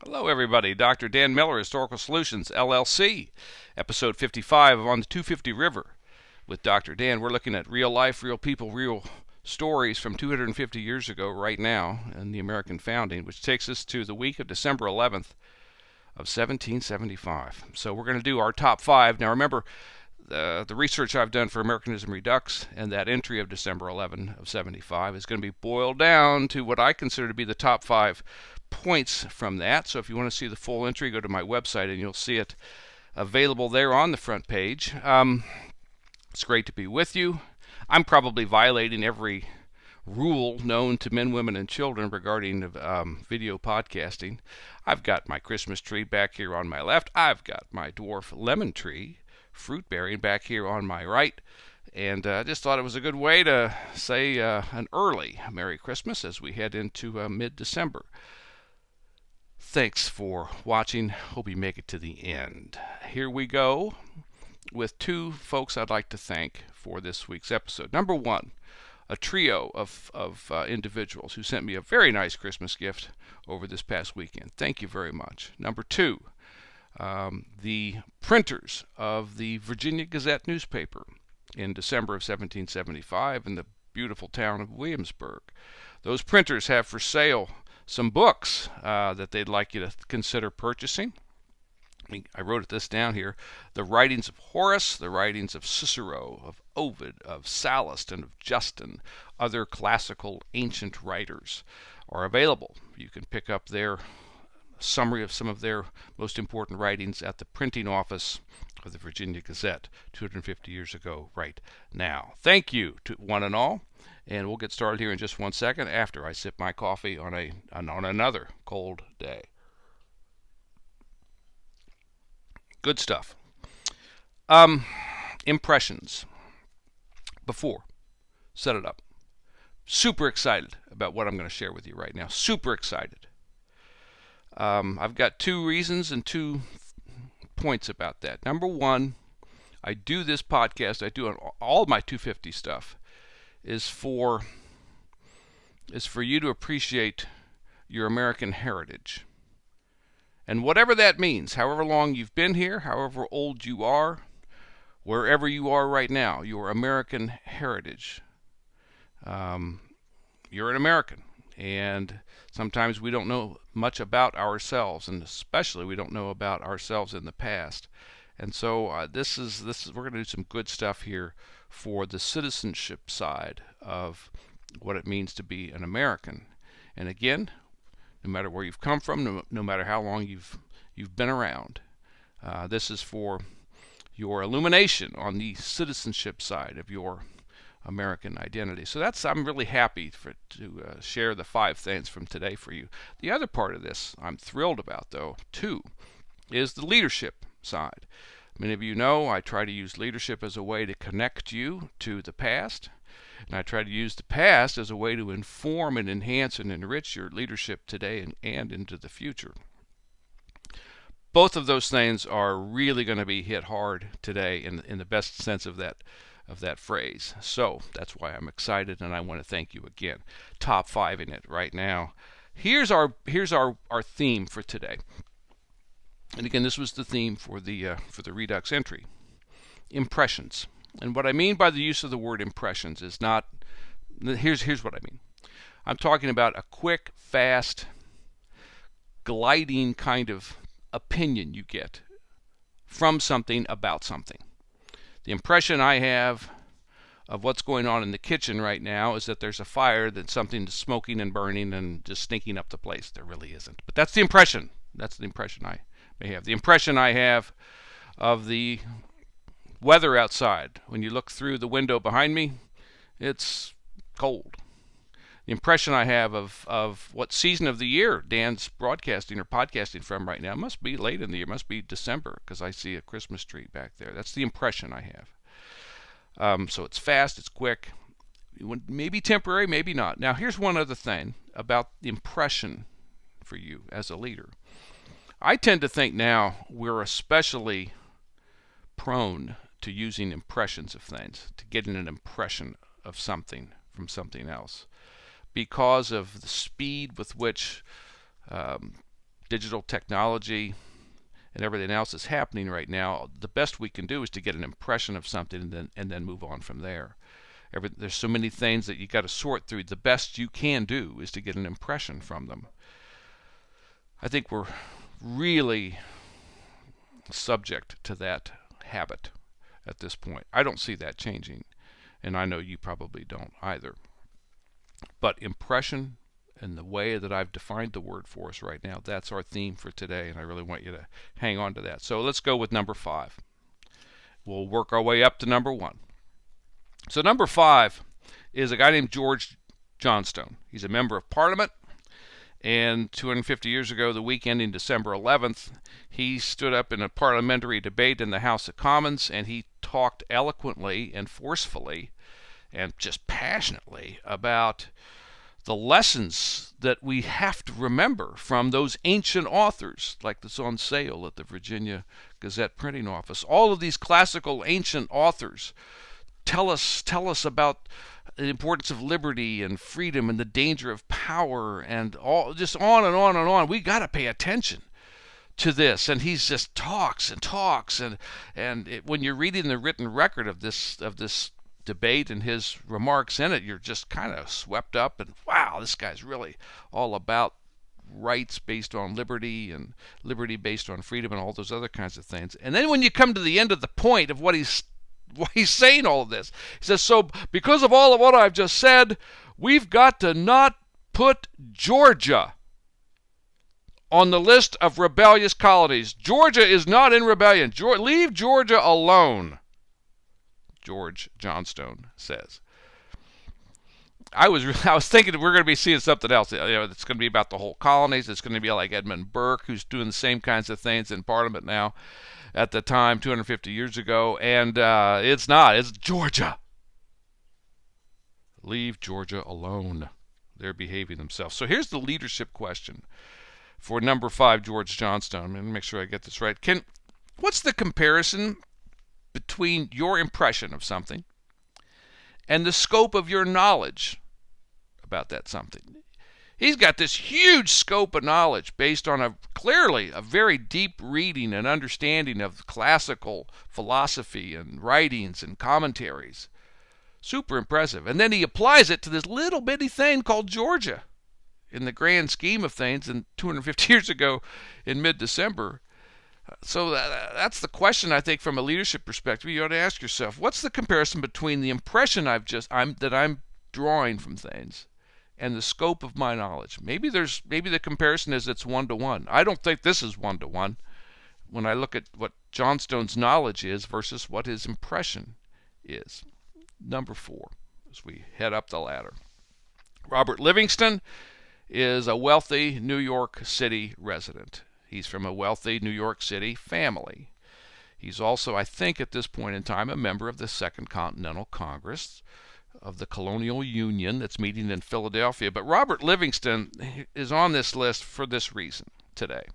Hello, everybody. Dr. Dan Miller, Historical Solutions, LLC, episode 55 of On the 250 River with Dr. Dan. We're looking at real life, real people, real stories from 250 years ago right now in the American founding, which takes us to the week of December 11th of 1775. So we're going to do our top five. Now remember, the research I've done for Americanism Redux and that entry of December 11 of 75 is going to be boiled down to what I consider to be the top five points from that. So if you want to see the full entry, go to my website and you'll see it available there on the front page. It's great to be with you. I'm probably violating every rule known to men, women, and children regarding video podcasting. I've got my Christmas tree back here on my left. I've got my dwarf lemon tree, fruit bearing, back here on my right. And I just thought it was a good way to say an early Merry Christmas as we head into mid-December. Thanks for watching. Hope you make it to the end. Here we go with two folks I'd like to thank for this week's episode. Number one, a trio of individuals who sent me a very nice Christmas gift over this past weekend. Thank you very much. Number two, the printers of the Virginia Gazette newspaper in December of 1775 in the beautiful town of Williamsburg. Those printers have for sale some books that they'd like you to consider purchasing. I wrote this down here. The writings of Horace, the writings of Cicero, of Ovid, of Sallust, and of Justin, other classical ancient writers, are available. You can pick up their summary of some of their most important writings at the printing office of the Virginia Gazette 250 years ago right now. Thank you to one and all. And we'll get started here in just 1 second after I sip my coffee on another cold day. Good stuff. Impressions. Before, set it up. Super excited about what I'm going to share with you right now. Super excited. I've got two reasons and 2 points about that. Number one, I do this podcast, I do all my 250 stuff, is for you to appreciate your American heritage. And whatever that means, however long you've been here, however old you are, wherever you are right now, your American heritage. You're an American, and sometimes we don't know much about ourselves, and especially we don't know about ourselves in the past. And so this is we're going to do some good stuff here for the citizenship side of what it means to be an American. And again, no matter where you've come from, no matter how long you've been around, this is for your illumination on the citizenship side of your American identity. So I'm really happy to share the 5 things from today for you. The other part of this I'm thrilled about, though, too, is the leadership side. Many of you know I try to use leadership as a way to connect you to the past, and I try to use the past as a way to inform and enhance and enrich your leadership today and into the future. Both of those things are really going to be hit hard today in the best sense of that phrase. So that's why I'm excited, and I want to thank you again. Top 5 in it right now. Here's our theme for today. And again, this was the theme for the Redux entry. Impressions. And what I mean by the use of the word impressions is not, here's what I mean. I'm talking about a quick, fast, gliding kind of opinion you get from something about something. The impression I have of what's going on in the kitchen right now is that there's a fire, that something's smoking and burning and just stinking up the place. There really isn't. But that's the impression. That's the impression I may have. The impression I have of the weather outside. When you look through the window behind me, it's cold. The impression I have of what season of the year Dan's broadcasting or podcasting from right now. It must be late in the year. It must be December, because I see a Christmas tree back there. That's the impression I have. So it's fast, it's quick, maybe temporary, maybe not. Now here's one other thing about the impression for you as a leader. I tend to think now we're especially prone to using impressions of things, to getting an impression of something from something else, because of the speed with which digital technology and everything else that's happening right now, the best we can do is to get an impression of something and then move on from there. There's so many things that you got to sort through. The best you can do is to get an impression from them. I think we're really subject to that habit at this point. I don't see that changing, and I know you probably don't either. But impression, and the way that I've defined the word for us right now, that's our theme for today, and I really want you to hang on to that. So let's go with number 5. We'll work our way up to number 1. So number 5 is a guy named George Johnstone. He's a member of Parliament, and 250 years ago, the week ending December 11th, he stood up in a parliamentary debate in the House of Commons, and he talked eloquently and forcefully and just passionately about the lessons that we have to remember from those ancient authors, like that's on sale at the Virginia Gazette printing office. All of these classical ancient authors tell us about the importance of liberty and freedom and the danger of power and all, just on and on and on. We got to pay attention to this, and he just talks and talks, and when you're reading the written record of this debate and his remarks in it, you're just kind of swept up, and wow, this guy's really all about rights based on liberty and liberty based on freedom and all those other kinds of things. And then when you come to the end of the point of what he's saying all of this, he says, so because of all of what I've just said, we've got to not put Georgia on the list of rebellious colonies. Georgia is not in rebellion. Leave Georgia alone, George Johnstone says. I was thinking we're going to be seeing something else. It's going to be about the whole colonies. It's going to be like Edmund Burke, who's doing the same kinds of things in Parliament now. At the time, 250 years ago, and it's not. It's Georgia. Leave Georgia alone. They're behaving themselves. So here's the leadership question for number 5, George Johnstone. I'm going to make sure I get this right. What's the comparison between your impression of something and the scope of your knowledge about that something? He's got this huge scope of knowledge based on clearly a very deep reading and understanding of classical philosophy and writings and commentaries. Super impressive. And then he applies it to this little bitty thing called Georgia in the grand scheme of things, and 250 years ago in mid-December. So that's the question, I think, from a leadership perspective. You ought to ask yourself, what's the comparison between the impression that I'm drawing from things and the scope of my knowledge? Maybe the comparison is it's 1-to-1. I don't think this is 1-to-1 when I look at what Johnstone's knowledge is versus what his impression is. Number 4, as we head up the ladder. Robert Livingston is a wealthy New York City resident. He's from a wealthy New York City family. He's also, I think at this point in time, a member of the Second Continental Congress of the Colonial Union that's meeting in Philadelphia. But Robert Livingston is on this list for this reason today.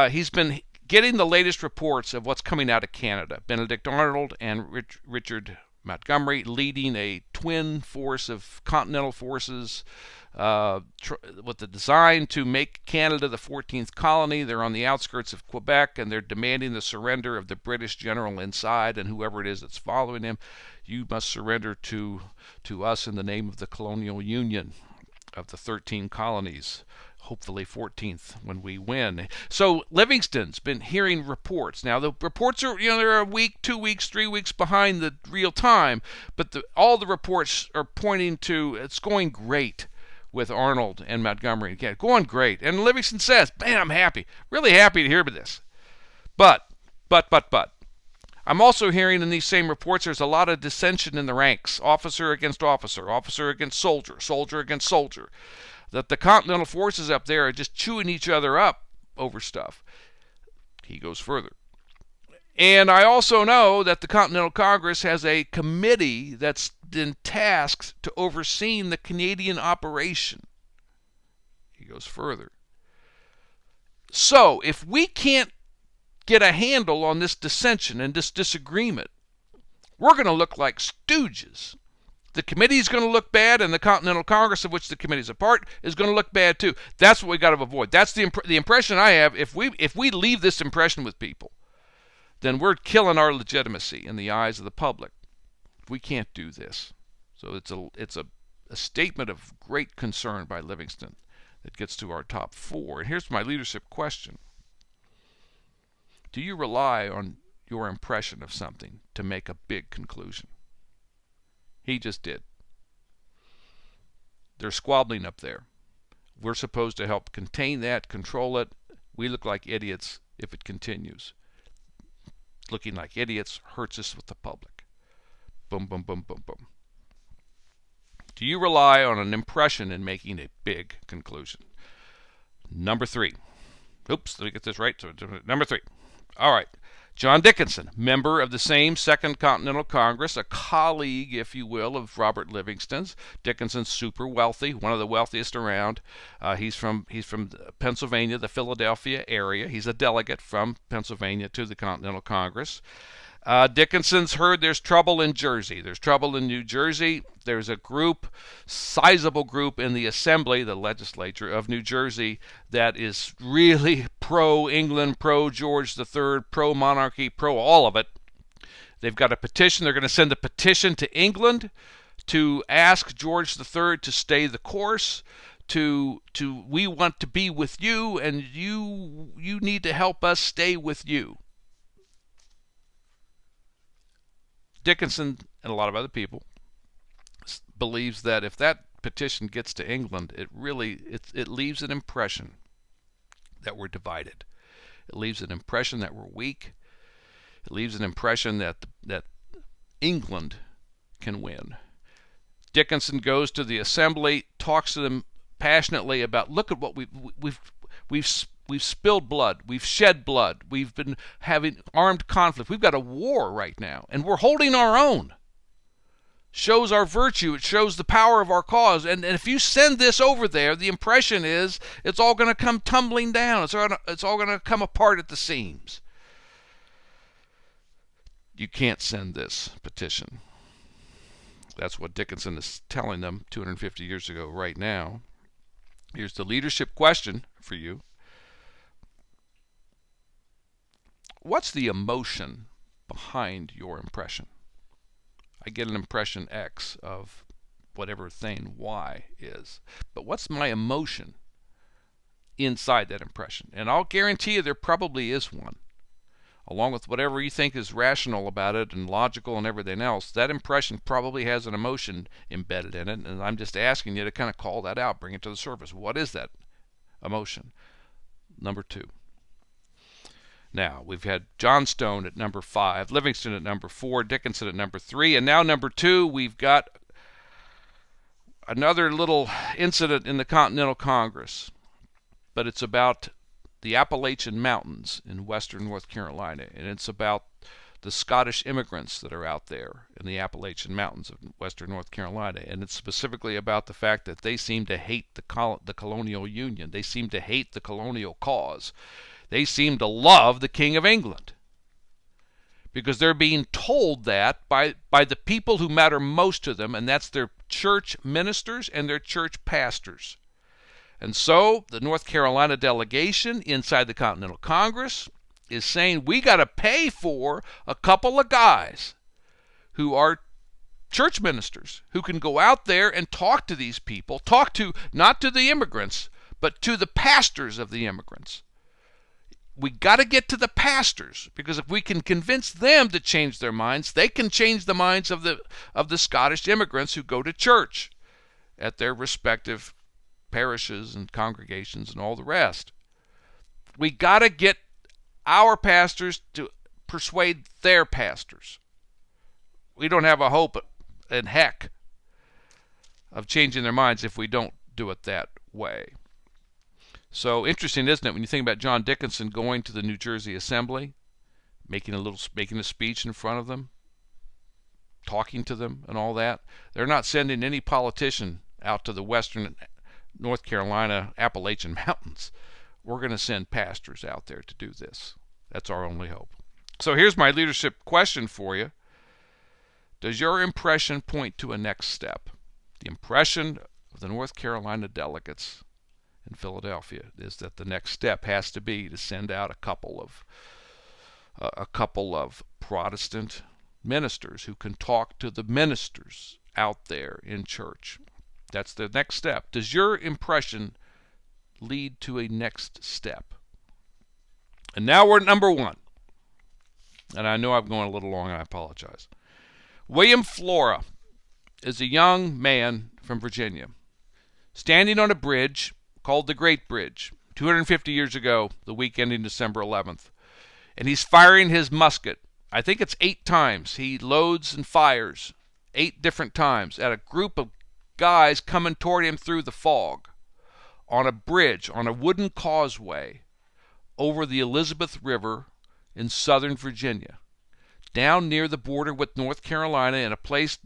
He's been getting the latest reports of what's coming out of Canada. Benedict Arnold and Richard Montgomery leading a twin force of continental forces with the design to make Canada the 14th colony. They're on the outskirts of Quebec, and they're demanding the surrender of the British general inside, and whoever it is that's following him, you must surrender to us in the name of the Colonial Union of the 13 colonies, hopefully 14th when we win. So Livingston's been hearing reports. Now the reports are, they're a week, 2 weeks, 3 weeks behind the real time, but all the reports are pointing to it's going great with Arnold and Montgomery. Again, going great. And Livingston says, man, I'm happy, really happy to hear about this. But, I'm also hearing in these same reports there's a lot of dissension in the ranks, officer against officer, officer against soldier, soldier against soldier, that the continental forces up there are just chewing each other up over stuff. He goes further. And I also know that the Continental Congress has a committee that's been tasked to overseeing the Canadian operation. He goes further. So, if we can't get a handle on this dissension and this disagreement, we're going to look like stooges. the committee is going to look bad, and the Continental Congress, of which the committee is a part, is going to look bad too. That's what we got to avoid. That's the impression I have. If we leave this impression with people, then we're killing our legitimacy in the eyes of the public. We can't do this. So it's a statement of great concern by Livingston that gets to our top 4. And here's my leadership question. Do you rely on your impression of something to make a big conclusion? He just did. They're squabbling up there. We're supposed to help contain that, control it. We look like idiots if it continues. Looking like idiots hurts us with the public. Boom, boom, boom, boom, boom. Do you rely on an impression in making a big conclusion? Number 3. Oops, let me get this right. Number 3. All right. John Dickinson, member of the same Second Continental Congress, a colleague, if you will, of Robert Livingston's. Dickinson's super wealthy, one of the wealthiest around. He's from Pennsylvania, the Philadelphia area. He's a delegate from Pennsylvania to the Continental Congress. Dickinson's heard there's trouble in Jersey. There's trouble in New Jersey. There's a group, sizable group in the Assembly, the legislature of New Jersey, that is really pro-England, pro-George III, pro-monarchy, pro all of it. They've got a petition. They're going to send a petition to England to ask George III to stay the course, we want to be with you, and you need to help us stay with you. Dickinson and a lot of other people believes that if that petition gets to England, it leaves an impression that we're divided. It leaves an impression that we're weak. It leaves an impression that England can win. Dickinson goes to the Assembly, talks to them passionately about, look at what we've spilled blood, we've shed blood, we've been having armed conflict, we've got a war right now, and we're holding our own. Shows our virtue, it shows the power of our cause, and if you send this over there, the impression is it's all going to come tumbling down, it's all going to come apart at the seams. You can't send this petition. That's what Dickinson is telling them 250 years ago right now. Here's the leadership question for you. What's the emotion behind your impression? I get an impression X of whatever thing Y is. But what's my emotion inside that impression? And I'll guarantee you there probably is one. Along with whatever you think is rational about it and logical and everything else, that impression probably has an emotion embedded in it. And I'm just asking you to kind of call that out, bring it to the surface. What is that emotion? Number 2. Now, we've had Johnstone at number 5, Livingston at number 4, Dickinson at number 3, and now number 2, we've got another little incident in the Continental Congress, but it's about the Appalachian Mountains in western North Carolina, and it's about the Scottish immigrants that are out there in the Appalachian Mountains of western North Carolina, and it's specifically about the fact that they seem to hate the colonial union. They seem to hate the colonial cause. They seem to love the King of England because they're being told that by the people who matter most to them, and that's their church ministers and their church pastors. And so the North Carolina delegation inside the Continental Congress is saying we got to pay for a couple of guys who are church ministers who can go out there and talk to these people, talk to not to the immigrants, but to the pastors of the immigrants. We got to get to the pastors, because if we can convince them to change their minds, they can change the minds of the Scottish immigrants who go to church at their respective parishes and congregations and all the rest. We got to get our pastors to persuade their pastors. We don't have a hope in heck of changing their minds if we don't do it that way. So interesting, isn't it, when you think about John Dickinson going to the New Jersey Assembly, making a speech in front of them, talking to them and all that. They're not sending any politician out to the western North Carolina Appalachian Mountains. We're going to send pastors out there to do this. That's our only hope. So here's my leadership question for you. Does your impression point to a next step? The impression of the North Carolina delegates in Philadelphia is that the next step has to be to send out a couple of Protestant ministers who can talk to the ministers out there in church. That's the next step. Does your impression lead to a next step? And now we're at number one. And I know I'm going a little long, and I apologize. William Flora is a young man from Virginia, standing on a bridge called the Great Bridge, 250 years ago, the week ending December 11th. And he's firing his musket. I think it's 8 times. He loads and fires 8 different times at a group of guys coming toward him through the fog on a bridge, on a wooden causeway over the Elizabeth River in southern Virginia, down near the border with North Carolina, in a place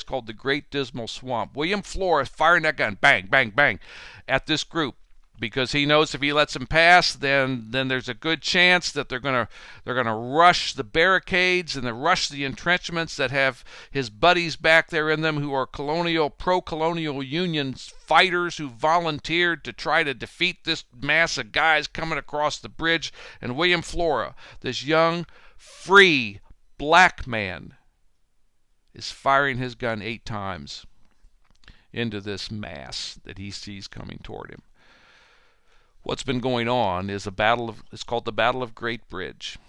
called the Great Dismal Swamp. William Flora is firing that gun, bang, bang, bang, at this group, because he knows if he lets them pass, then there's a good chance that they're gonna rush the barricades and rush the entrenchments that have his buddies back there in them, who are pro-colonial Union fighters who volunteered to try to defeat this mass of guys coming across the bridge. And William Flora, this young, free black man, is firing his gun 8 times into this mass that he sees coming toward him. What's been going on is it's called the Battle of Great Bridge.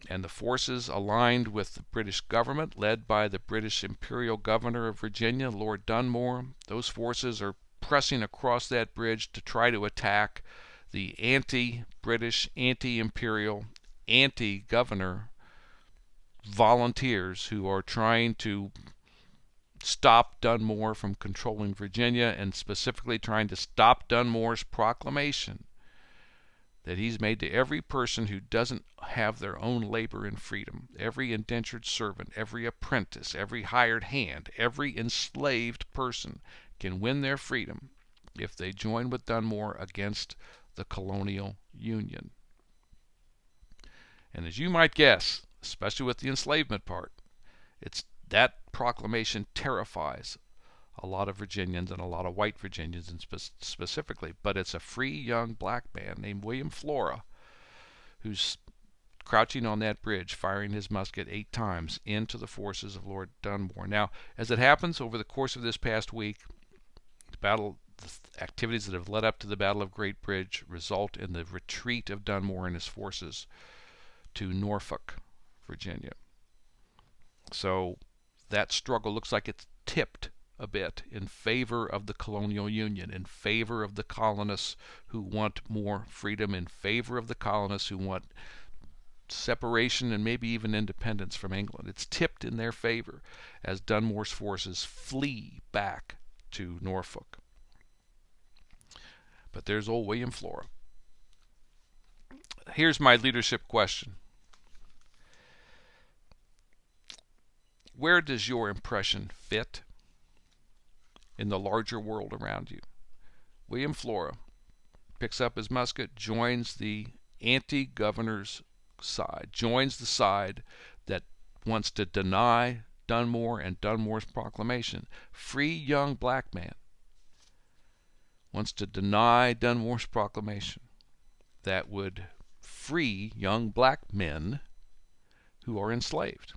And the forces aligned with the British government, led by the British Imperial Governor of Virginia, Lord Dunmore, those forces are pressing across that bridge to try to attack the anti-British, anti-imperial, anti-governor volunteers who are trying to stop Dunmore from controlling Virginia, and specifically trying to stop Dunmore's proclamation that he's made to every person who doesn't have their own labor and freedom, every indentured servant, every apprentice, every hired hand, every enslaved person can win their freedom if they join with Dunmore against the colonial union. And as you might guess, especially with the enslavement part, that proclamation terrifies a lot of Virginians, and a lot of white Virginians specifically. But it's a free young black man named William Flora who's crouching on that bridge, firing his musket 8 times into the forces of Lord Dunmore. Now, as it happens, over the course of this past week, the activities that have led up to the Battle of Great Bridge result in the retreat of Dunmore and his forces to Norfolk, Virginia. So that struggle looks like it's tipped a bit in favor of the colonial union, in favor of the colonists who want more freedom, in favor of the colonists who want separation and maybe even independence from England. It's tipped in their favor as Dunmore's forces flee back to Norfolk. But there's old William Flora. Here's my leadership question. Where does your impression fit in the larger world around you? William Flora picks up his musket, joins the anti-governor's side, joins the side that wants to deny Dunmore and Dunmore's proclamation. Free young black man wants to deny Dunmore's proclamation that would free young black men who are enslaved.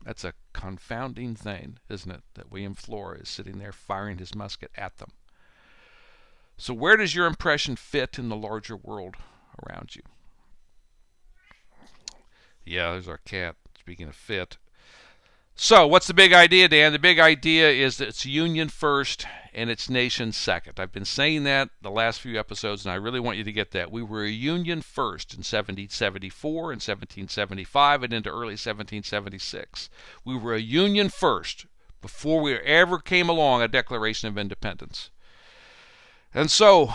That's a confounding thing, isn't it, that William Flora is sitting there firing his musket at them. So where does your impression fit in the larger world around you? Yeah, there's our cat, speaking of fit. So what's the big idea, Dan? The big idea is that it's union first and it's nation second. I've been saying that the last few episodes, and I really want you to get that. We were a union first in 1774 and 1775 and into early 1776. We were a union first before we ever came along a Declaration of Independence. And so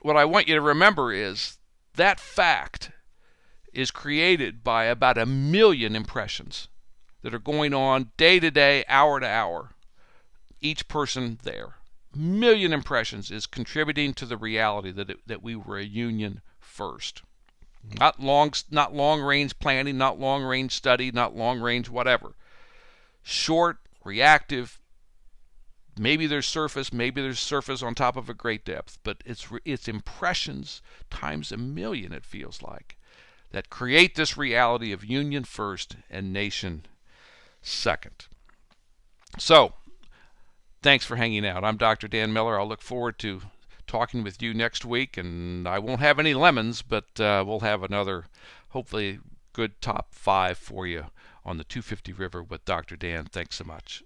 what I want you to remember is that fact is created by about 1 million impressions that are going on day to day, hour to hour. Each person there. 1 million impressions is contributing to the reality that we were a union first. Not long range planning, not long range study, not long range whatever. short, reactive. Maybe there's surface on top of a great depth, but it's impressions times a million, it feels like, that create this reality of union first and nation second. So, thanks for hanging out. I'm Dr. Dan Miller. I'll look forward to talking with you next week, and I won't have any lemons, but we'll have another, hopefully, good top 5 for you on the 250 River with Dr. Dan. Thanks so much.